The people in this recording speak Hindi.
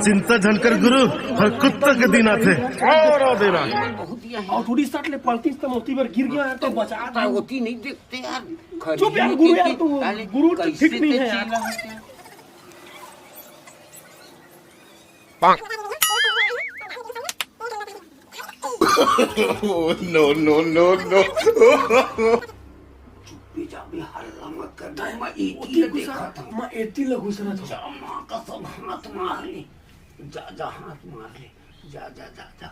चिंता झनकर गुरु हर कुत्ता के दिन आते और देना और थोड़ी सट ले पलटी तो मोती पर गिर गया यार तो बचा था होती नहीं देखते यार। चुप यार गुरु यार तू गुरु तो ठीक नहीं है यार। नो नो नो नो भी हल्ला मत कर दे। मैं एटी देखा था, मैं 80 लगू सना था। माँ का सब हाथ मार ले, जा जा हाथ मार ले, जा जा जा जा।